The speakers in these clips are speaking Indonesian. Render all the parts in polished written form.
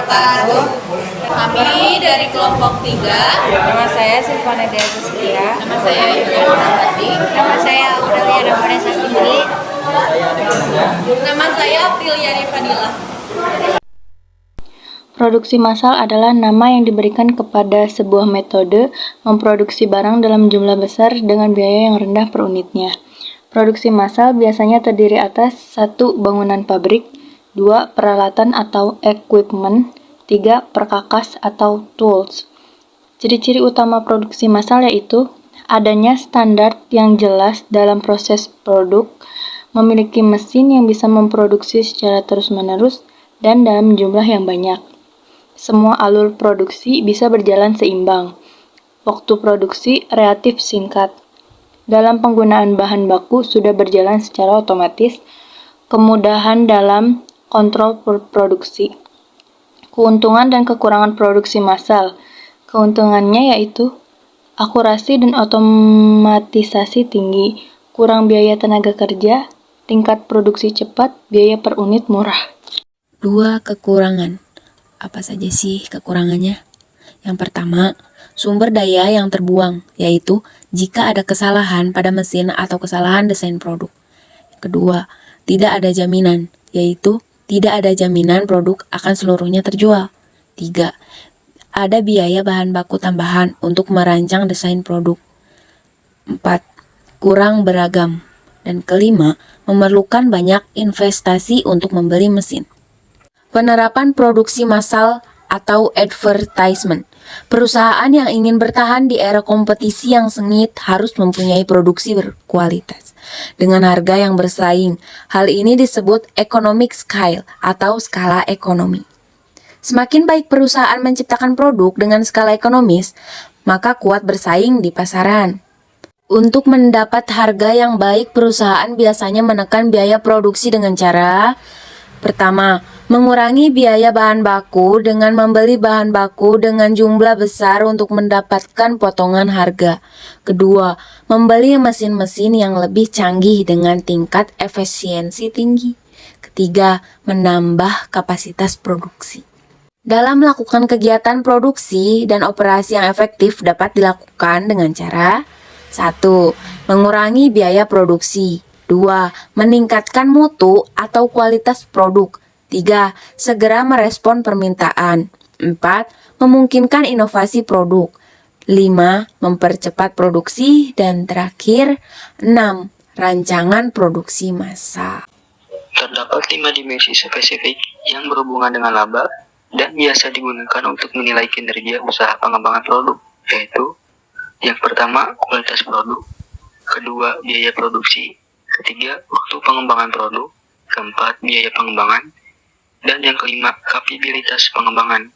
wabarakatuh. Kami dari kelompok 3. Nama saya Silvana Dea Zaskia. Nama saya Yulia Nurhati. Nama saya Aurelia Ramona Sakti. Nama saya Apriliani Fadila. Produksi massal adalah nama yang diberikan kepada sebuah metode memproduksi barang dalam jumlah besar dengan biaya yang rendah per unitnya. Produksi massal biasanya terdiri atas 1. Bangunan pabrik, 2. Peralatan atau equipment, 3. Perkakas atau tools. Ciri-ciri utama produksi massal yaitu adanya standar yang jelas dalam proses produk, memiliki mesin yang bisa memproduksi secara terus-menerus dan dalam jumlah yang banyak. Semua alur produksi bisa berjalan seimbang. Waktu produksi relatif singkat. Dalam penggunaan bahan baku sudah berjalan secara otomatis. Kemudahan dalam kontrol produksi. Keuntungan dan kekurangan produksi massal. Keuntungannya yaitu akurasi dan otomatisasi tinggi, kurang biaya tenaga kerja, tingkat produksi cepat, biaya per unit murah. 2. Kekurangan. Apa saja sih kekurangannya? Yang pertama, sumber daya yang terbuang, yaitu jika ada kesalahan pada mesin atau kesalahan desain produk. Yang kedua, tidak ada jaminan, yaitu tidak ada jaminan produk akan seluruhnya terjual. 3. Ada biaya bahan baku tambahan untuk merancang desain produk. 4. Kurang beragam. Dan kelima, memerlukan banyak investasi untuk membeli mesin. Penerapan produksi massal atau advertisement. Perusahaan yang ingin bertahan di era kompetisi yang sengit harus mempunyai produksi berkualitas dengan harga yang bersaing. Hal ini disebut economic scale atau skala ekonomi. Semakin baik perusahaan menciptakan produk dengan skala ekonomis, maka kuat bersaing di pasaran. Untuk mendapat harga yang baik, perusahaan biasanya menekan biaya produksi dengan cara: pertama, mengurangi biaya bahan baku dengan membeli bahan baku dengan jumlah besar untuk mendapatkan potongan harga. Kedua, membeli mesin-mesin yang lebih canggih dengan tingkat efisiensi tinggi. Ketiga, menambah kapasitas produksi. Dalam melakukan kegiatan produksi dan operasi yang efektif dapat dilakukan dengan cara: 1. Mengurangi biaya produksi. 2. Meningkatkan mutu atau kualitas produk. 3. Segera merespon permintaan. 4. Memungkinkan inovasi produk. 5. Mempercepat produksi. Dan terakhir, 6. Rancangan produksi massal. Terdapat 5 dimensi spesifik yang berhubungan dengan laba dan biasa digunakan untuk menilai kinerja usaha pengembangan produk, yaitu yang pertama, kualitas produk. Kedua, biaya produksi. Ketiga, waktu pengembangan produk. Keempat, biaya pengembangan. Dan yang kelima, kapabilitas pengembangan.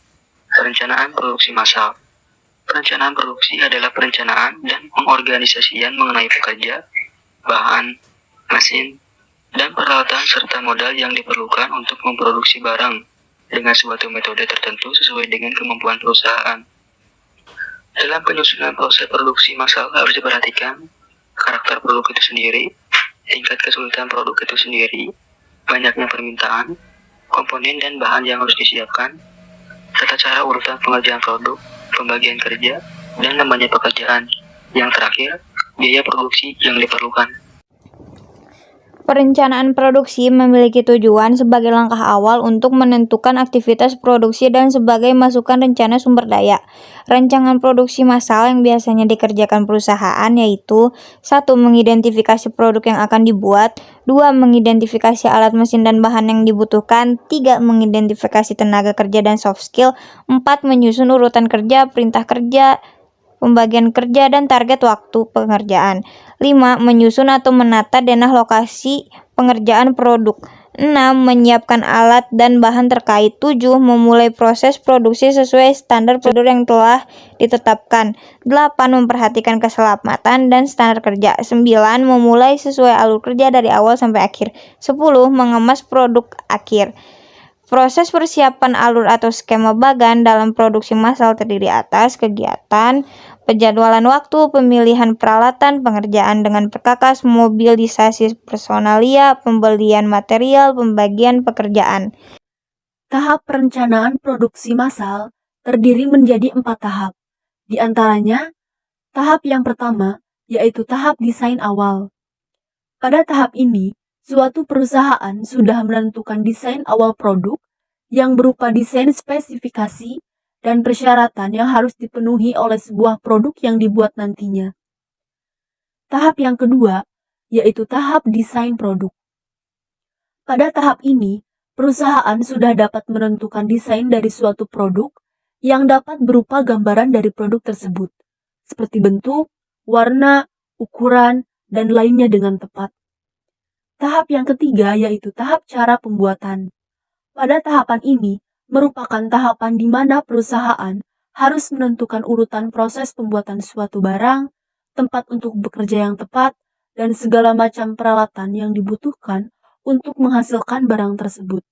Perencanaan produksi massal. Perencanaan produksi adalah perencanaan dan pengorganisasian mengenai pekerja, bahan, mesin, dan peralatan serta modal yang diperlukan untuk memproduksi barang dengan suatu metode tertentu sesuai dengan kemampuan perusahaan. Dalam penyusunan proses produksi massal harus diperhatikan karakter produk itu sendiri, tingkat kesulitan produk itu sendiri, banyaknya permintaan, komponen dan bahan yang harus disiapkan, tata cara urutan pengerjaan produk, pembagian kerja, dan lamanya pekerjaan. Yang terakhir, biaya produksi yang diperlukan. Perencanaan produksi memiliki tujuan sebagai langkah awal untuk menentukan aktivitas produksi dan sebagai masukan rencana sumber daya. Rancangan produksi massal yang biasanya dikerjakan perusahaan yaitu: 1. Mengidentifikasi produk yang akan dibuat. 2. Mengidentifikasi alat mesin dan bahan yang dibutuhkan. 3. Mengidentifikasi tenaga kerja dan soft skill. 4. Menyusun urutan kerja, perintah kerja, pembagian kerja, dan target waktu pengerjaan. 5. Menyusun atau menata denah lokasi pengerjaan produk. 6. Menyiapkan alat dan bahan terkait. 7. Memulai proses produksi sesuai standar prosedur yang telah ditetapkan. 8. Memperhatikan keselamatan dan standar kerja. 9. Memulai sesuai alur kerja dari awal sampai akhir. 10. Mengemas produk akhir. Proses persiapan alur atau skema bagan dalam produksi massal terdiri atas kegiatan, penjadwalan waktu, pemilihan peralatan, pengerjaan dengan perkakas, mobilisasi personalia, pembelian material, pembagian pekerjaan. Tahap perencanaan produksi massal terdiri menjadi 4 tahap. Di antaranya, tahap yang pertama yaitu tahap desain awal. Pada tahap ini, suatu perusahaan sudah menentukan desain awal produk yang berupa desain spesifikasi dan persyaratan yang harus dipenuhi oleh sebuah produk yang dibuat nantinya. Tahap yang kedua yaitu tahap desain produk. Pada tahap ini, perusahaan sudah dapat menentukan desain dari suatu produk yang dapat berupa gambaran dari produk tersebut, seperti bentuk, warna, ukuran, dan lainnya dengan tepat. Tahap yang ketiga yaitu tahap cara pembuatan. Pada tahapan ini, merupakan tahapan di mana perusahaan harus menentukan urutan proses pembuatan suatu barang, tempat untuk bekerja yang tepat, dan segala macam peralatan yang dibutuhkan untuk menghasilkan barang tersebut.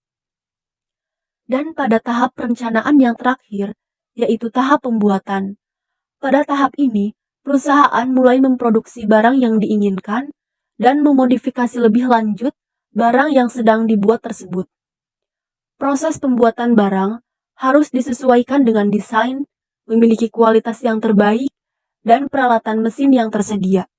Dan pada tahap perencanaan yang terakhir, yaitu tahap pembuatan. Pada tahap ini, perusahaan mulai memproduksi barang yang diinginkan dan memodifikasi lebih lanjut barang yang sedang dibuat tersebut. Proses pembuatan barang harus disesuaikan dengan desain, memiliki kualitas yang terbaik, dan peralatan mesin yang tersedia.